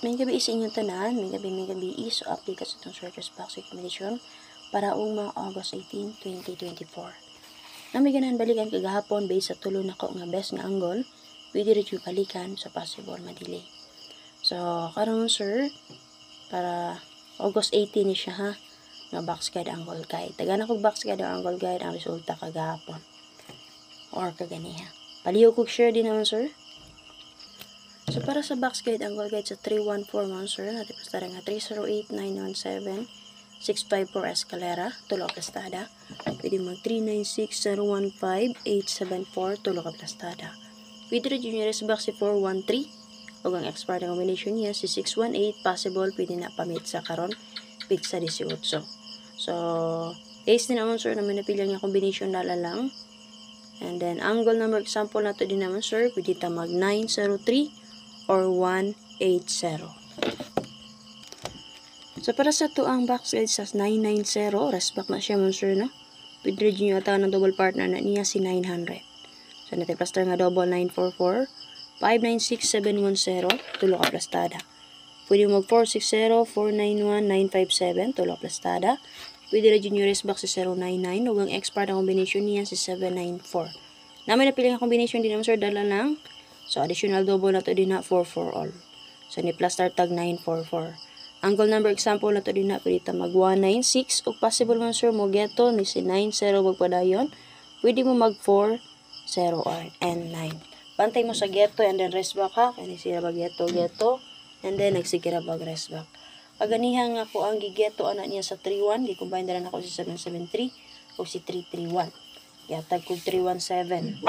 May gabi sa inyong tanan, may gabi is update ka sa itong searches box recommendation para mga August 18, 2024. Na may ganahan balikan kagahapon based sa tulo na ko nga best nga angle, pwede rin yung balikan sa possible ma-delay. So, karon sir, para August 18 ni siya ha, nga box guide angle guide. Tagan ako box guide angle guide ang resulta kagahapon. Or kaganiha. Paliw ko share din naman sir. So, para sa box guide, angle guide sa 314 man, sir, natin pastara nga 308-917-654 Escalera, tulo ka plastada. Pwede mag 396-015-874, tulo ka plastada. Pwede rin junior's box si 413, o ang expert na combination niya si 618, possible, pwede na pamit sa karon, pit sa 18. So, ace din naman, sir, na may napili niya combination dala lang. And then, angle number example na to din naman, sir, pwede ta mag 903, or 180. So, para sa to ang box guide sa 990, rest back na siya man sir, no? Pwede rin yung ataw ng double partner na niya si 900. So, natin plaster nga double 944, 596710, tulo ka plastada. Pwede mag 460, 491, 957, tulo ka plastada. Pwede rin yung rest back si 099, huwag ang expert ang combination niya si 794. Namin napili ang combination din naman sir, dala lang. So, additional double na to din na 4 for all. So, ni plus start tag 944. Angle number example na to din na pwede mag 196. O possible man sir mo geto ni si 90 magpadayon. Pwede mo mag 4, 0 or and 9. Pantay mo sa geto and then rest back ha. Kaya sira ba geto. And then nagsikira bag rest back. Paganihan nga po ang gigeto anak niya sa 31. Gi-combine na lang ako si 773 o si 331. Yatag ko 317.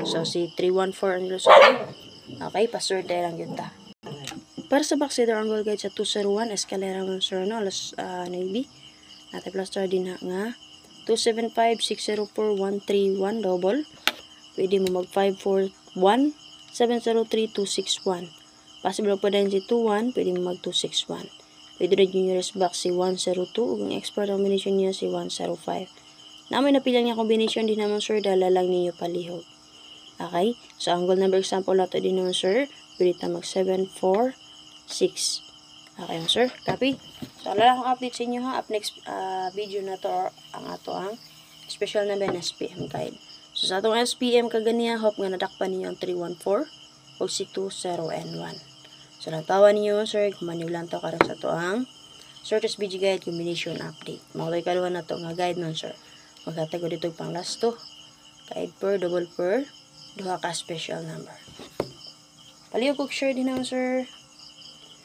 So, si 314 ang lusunan. Okay, paswerte lang yun ta. Para sa backseater angle guide sa 201, Escalera man sir, no? Alas Navy. Natin plaster din na nga. 275-604-131 double. Pwede mo mag 541-703-261. Possible pa din si 21, pwede mo mag 261. Pwede rin yung rest back si 102. Ug ang expert combination niya si 105. Namin napilang niya combination din naman sir, dala lang ninyo palihog. Okay? So, angle number example nato din naman sir, pwede ta mag 746. Okay mo sir? Copy? So, ala lang akong update sa inyo ha. Up next video na to or ang ato ang special na ben SPM guide. So, sa atong SPM kaganiya, hope nga nadakpan ninyo ang 314 o si 20N1. So, lantawan ninyo sir, kumaniw lang to karang sa to ang Certus BG Guide Combination Update. Makulay kaluhan na to nga guide nun sir. Magkatago dito pang last to. Guide per, double per, duha ka special number. Paliw ko share din naman sir.